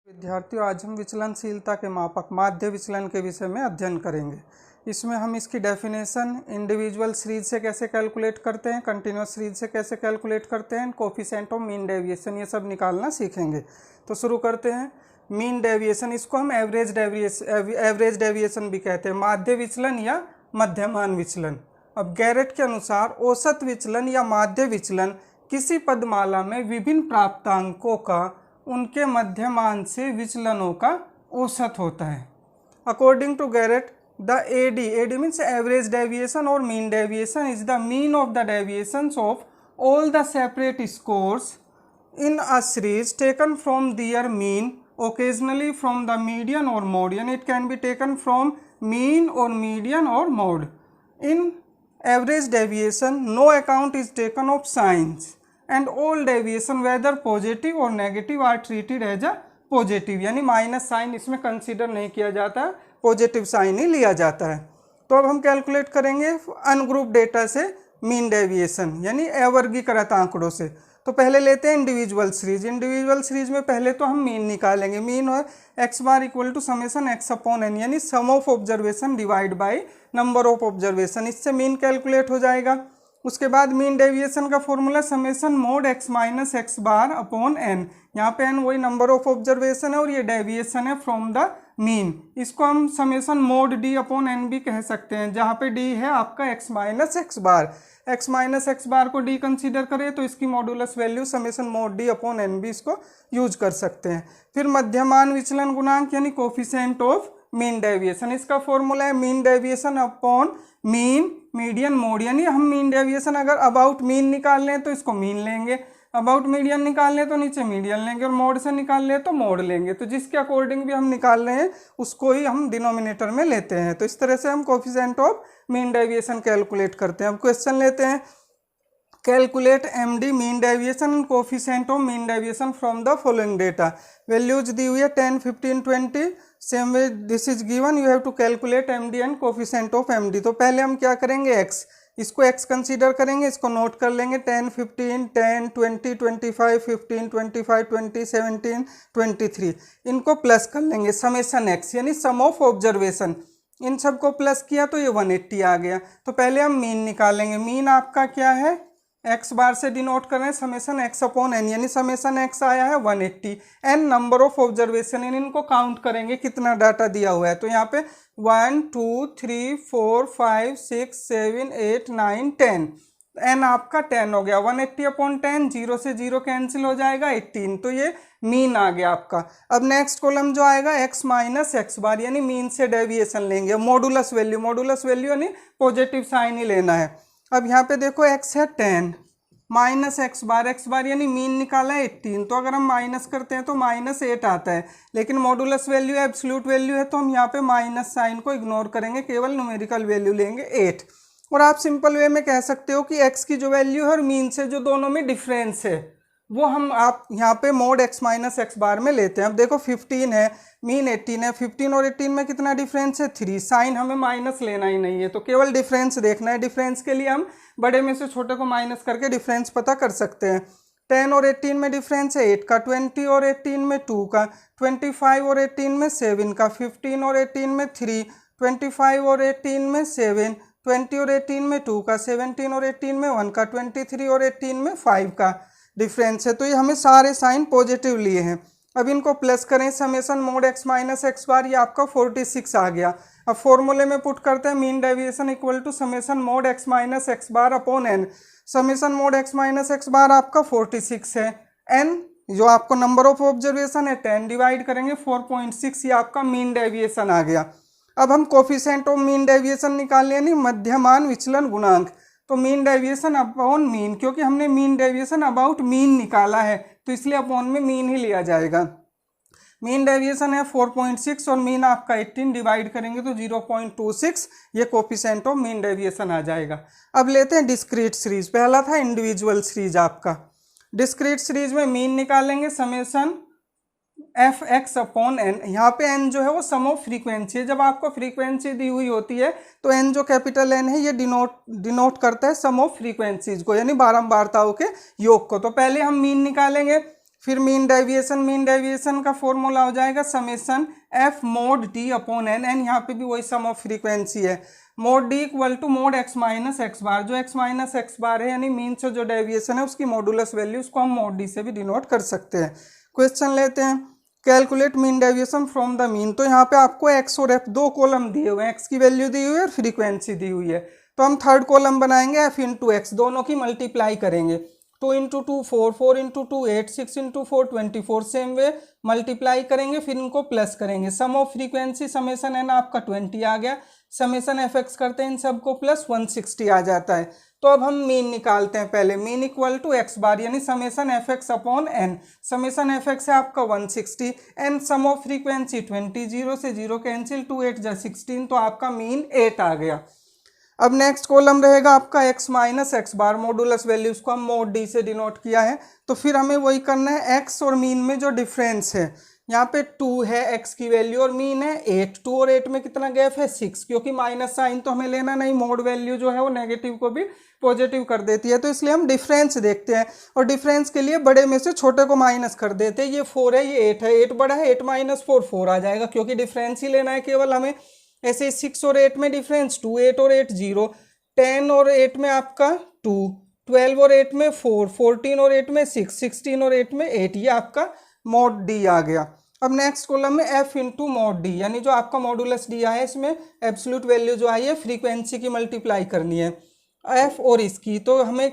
विद्यार्थियों, आज हम विचलनशीलता के मापक माध्य विचलन के विषय में अध्ययन करेंगे। इसमें हम इसकी डेफिनेशन, इंडिविजुअल सीरीज से कैसे कैलकुलेट करते हैं, कंटिन्यूस सीरीज से कैसे कैलकुलेट करते हैं, कोफिशिएंट ऑफ मीन डेविएशन, ये सब निकालना सीखेंगे। तो शुरू करते हैं। मीन डेविएशन, इसको हम एवरेज डेविएशन भी कहते हैं, माध्य विचलन या मध्यमान विचलन। अब गैरेट के अनुसार औसत विचलन या माध्य विचलन किसी पदमाला में विभिन्न प्राप्तांकों का उनके मध्यमान से विचलनों का औसत होता है। According to Garrett, the AD means average deviation और mean deviation is the mean of the deviations of all the separate scores in a series taken from their mean, occasionally from the median or mode, and it can be taken from mean or median or mode. In average deviation, no account is taken of signs, and all deviation whether positive or negative are treated as a positive, यानी minus sign इसमें consider नहीं किया जाता, positive sign ही लिया जाता है। तो अब हम कैलकुलेट करेंगे अनग्रुप डेटा से मीन डेविएशन यानी अवर्गीकृत आंकड़ों से। तो पहले लेते हैं इंडिविजुअल सीरीज। इंडिविजुअल सीरीज में पहले तो हम मीन निकालेंगे। मीन है X bar equal to summation X upon N, यानी sum of observation divide by number of observation, इससे मीन कैलकुलेट हो जाएगा। उसके बाद मीन डेविएशन का formula summation mod X minus X bar upon N, यहाँ पे एन वही नंबर ऑफ ऑब्जर्वेशन है और ये डेविएशन है फ्रॉम द मीन। इसको हम summation mod D upon N भी कह सकते हैं, जहाँ पे डी है आपका X minus X bar. X minus X bar को डी कंसीडर करें तो इसकी modulus value summation mod D upon N भी इसको यूज कर सकते हैं। फिर मध्यमान विचलन गुणांक यानी कोफिशिएंट ऑफ मीन डेविएशन, इसका फॉर्मूला है mean deviation upon mean median mode, यानी हम मीन डेविएशन अगर अबाउट मीन निकाल लें तो इसको मीन लेंगे, अबाउट मीडियन निकाल लें तो नीचे मीडियन लेंगे, और मोड से निकाल लें तो मोड लेंगे। तो जिसके अकॉर्डिंग भी हम निकाल रहे हैं उसको ही हम डिनोमिनेटर में लेते हैं। तो इस तरह से हम coefficient of mean deviation calculate करते हैं। अब क्वेश्चन लेते हैं, calculate MD mean deviation and coefficient of mean deviation from the following data. Values दी हुई है 10, 15, 20, same way this is given, you have to calculate MD and coefficient of MD। तो पहले हम क्या करेंगे, x, इसको x कंसीडर करेंगे, इसको नोट कर लेंगे 10, 15, 10, 20, 25, 15, 25, 20, 17, 23, इनको प्लस कर लेंगे समेशन x यानी सम ऑफ ऑब्जर्वेशन। इन सबको प्लस किया तो ये 180 आ गया। तो पहले हम मीन निकालेंगे। मीन आपका क्या है, एक्स बार से डिनोट कर रहे हैं समेशन एक्स अपॉन एन, यानी समेशन एक्स आया है 180, एन नंबर ऑफ ऑब्जर्वेशन, इनको काउंट करेंगे कितना डाटा दिया हुआ है। तो यहाँ पे 1 2 3 4 5 6 7 8 9 10, एन आपका 10 हो गया। 180 अपॉन 10, 0 से 0 कैंसिल हो जाएगा, 18। तो ये मीन आ गया आपका। अब नेक्स्ट कॉलम जो आएगा एक्स माइनस एक्स बार, यानी मीन से डेविएशन लेंगे। मॉडुलस वैल्यू यानी पॉजिटिव साइन ही लेना है। अब यहाँ पे देखो x है 10 माइनस एक्स बार यानी मीन निकाला है 18, तो अगर हम माइनस करते हैं तो -8 आता है, लेकिन मॉडुलस वैल्यू एब्सोल्यूट वैल्यू है तो हम यहाँ पे माइनस साइन को इग्नोर करेंगे, केवल न्यूमेरिकल वैल्यू लेंगे 8। और आप सिंपल वे में कह सकते हो कि x की जो वैल्यू है और मीन से जो दोनों में डिफरेंस है वो हम आप यहाँ पे मोड x माइनस एक्स बार में लेते हैं। अब देखो 15 है, मीन 18 है, 15 और 18 में कितना डिफरेंस है 3, साइन हमें माइनस लेना ही नहीं है, तो केवल डिफरेंस देखना है। डिफरेंस के लिए हम बड़े में से छोटे को माइनस करके डिफरेंस पता कर सकते हैं। 10 और 18 में डिफरेंस है 8 का, 20 और 18 में 2 का, 25 और 18 में 7 का, 15 और 18 में 3, 25 और 18 में 7, 20 और 18 में 2 का, 17 और 18 में 1 का, 23 और 18 में 5 का डिफरेंस है। तो ये हमें सारे साइन पॉजिटिव लिए हैं। अब इनको प्लस करें, summation mod X minus X bar, ये आपका 46 आ गया। अब फॉर्मूले में पुट करते हैं mean deviation equal to summation mod X minus X bar upon N. Summation mod X minus X bar आपका 46 है, एन जो आपको नंबर ऑफ ऑब्जर्वेशन है 10 डिवाइड करेंगे 4.6, ये आपका मीन डेविएशन आ गया। अब हम कोफिशिएंट ऑफ मीन डेविएशन निकाल लें, यानी मध्यमान विचलन गुणांक। तो मीन डेविएशन अपॉन मीन, क्योंकि हमने मीन डेविएशन अबाउट मीन निकाला है तो इसलिए अपॉन में मीन ही लिया जाएगा। मीन डेविएशन है 4.6 और मीन आपका 18, डिवाइड करेंगे तो 0.26, ये कोफिशिएंट ऑफ मीन डेविएशन आ जाएगा। अब लेते हैं डिस्क्रीट सीरीज। पहला था इंडिविजुअल सीरीज आपका। डिस्क्रीट सीरीज में मीन निकालेंगे summation F X upon N, यहाँ पे एन जो है वो सम ऑफ फ्रीक्वेंसी है। जब आपको फ्रीक्वेंसी दी हुई होती है तो एन जो कैपिटल एन है ये डिनोट करता है सम ऑफ फ्रीक्वेंसीज को, यानी बारंबारताओं के योग को। तो पहले हम मीन निकालेंगे, फिर मीन डेविएशन का फॉर्मूला हो जाएगा summation F mod D upon N, N यहाँ पे भी वही सम ऑफ फ्रीक्वेंसी है, mod D equal to mod X minus X bar, जो एक्स माइनस एक्स बार है यानी मीन से जो डेविएशन है उसकी मॉडुलस वैल्यू, उसको हम मोड डी से भी डिनोट कर सकते हैं। क्वेश्चन लेते हैं, calculate mean deviation from the mean. तो यहाँ पे आपको एक्स और एफ दो कॉलम दिए हुए हैं, एक्स की वैल्यू दी हुई है और फ्रीक्वेंसी दी हुई है। तो हम थर्ड कॉलम बनाएंगे एफ इंटू एक्स, दोनों की मल्टीप्लाई करेंगे, 2 into 2 4, 4 into 2 8, 6 into 4 24, same way multiply करेंगे, फिर इनको प्लस करेंगे। सम ऑफ फ्रीक्वेंसी समेशन एन आपका 20 आ गया, समेशन एफ एक्स करते हैं इन सबको प्लस 160 आ जाता है। तो अब हम मीन निकालते हैं, पहले mean equal to X bar यानी summation F X upon N, summation F X है आपका 160, एन सम ऑफ फ्रीक्वेंसी 20, 0 से 0 कैंसिल, 2 8 जा 16, तो आपका मीन 8 आ गया। अब नेक्स्ट कॉलम रहेगा आपका x माइनस एक्स बार, मॉडुलस वैल्यू, उसको हम मोड डी से डिनोट किया है। तो फिर हमें वही करना है, x और मीन में जो डिफरेंस है, यहाँ पे 2 है x की वैल्यू और मीन है 8, 2 और 8 में कितना गैप है 6, क्योंकि माइनस साइन तो हमें लेना नहीं, मोड वैल्यू जो है वो नेगेटिव को भी पॉजिटिव कर देती है, तो इसलिए हम डिफरेंस देखते हैं और डिफरेंस के लिए बड़े में से छोटे को माइनस कर देते हैं। ये 4 है, ये 8 है, 8 बड़ा है, 8 माइनस 4 4 आ जाएगा, क्योंकि डिफरेंस ही लेना है केवल हमें। ऐसे 6 और 8 में डिफरेंस 2, 8 और 8 0, 10 और 8 में आपका 2, 12 और 8 में 4, 14 और 8 में 6, 16 और 8 में 8, ये आपका मोड डी आ गया। अब नेक्स्ट कॉलम में f इंटू मोड डी, यानी जो आपका मॉडुलस डी आया है इसमें एब्सोल्यूट वैल्यू जो आई है फ्रीक्वेंसी की मल्टीप्लाई करनी है, f और इसकी, तो हमें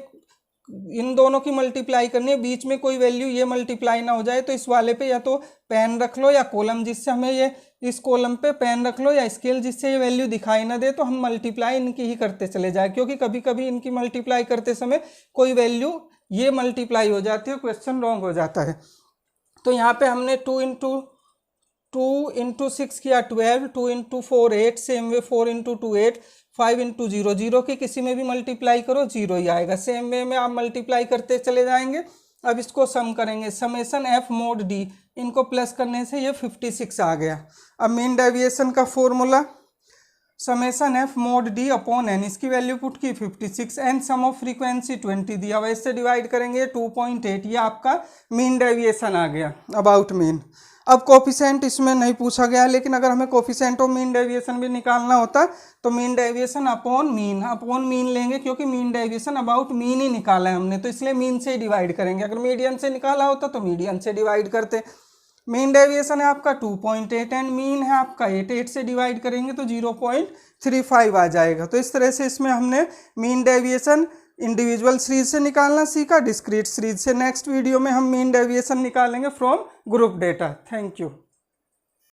इन दोनों की मल्टीप्लाई करनी है, बीच में कोई वैल्यू ये मल्टीप्लाई ना हो जाए, तो इस वाले पे या तो पेन रख लो या कॉलम, जिससे हमें ये इस कॉलम पे पेन रख लो या स्केल, जिससे ये वैल्यू दिखाई ना दे, तो हम मल्टीप्लाई इनकी ही करते चले जाए, क्योंकि कभी कभी इनकी मल्टीप्लाई करते समय कोई वैल्यू ये मल्टीप्लाई हो जाती है, क्वेश्चन रॉन्ग हो जाता है। तो यहाँ पे हमने 2 इंटू 6 किया 12, 2 into 4 8, same way 4 into 2 8, 5 into 0, 0 की किसी में भी मल्टीप्लाई करो 0 ही आएगा, सेम वे में आप मल्टीप्लाई करते चले जाएंगे। अब इसको सम करेंगे, समेशन एफ मोड डी, इनको प्लस करने से ये 56 आ गया। अब मीन डेविएशन का formula summation F mod D upon N, इसकी वैल्यू पुट की 56, एन सम ऑफ फ्रीक्वेंसी 20 दिया हुआ, इससे डिवाइड करेंगे 2.8, ये आपका मीन डेविएशन आ गया अबाउट मीन। अब कोफिशिएंट इसमें नहीं पूछा गया, लेकिन अगर हमें कोफिशिएंट और मीन डेविएशन भी निकालना होता तो मीन डेविएशन अपॉन मीन लेंगे, क्योंकि mean deviation about mean he निकाला है हमने, तो इसलिए मीन से ही डिवाइड करेंगे। अगर मीडियन से निकाला होता तो मीडियन से डिवाइड करते। मीन डेविएशन है आपका 2.8 एंड मीन है आपका 8 से डिवाइड करेंगे तो 0.35 आ जाएगा। तो इस तरह से इसमें हमने मीन डेविएशन इंडिविजुअल सीरीज से निकालना सीखा, डिस्क्रीट सीरीज से। नेक्स्ट वीडियो में हम मीन डेविएशन निकालेंगे from group data. Thank you.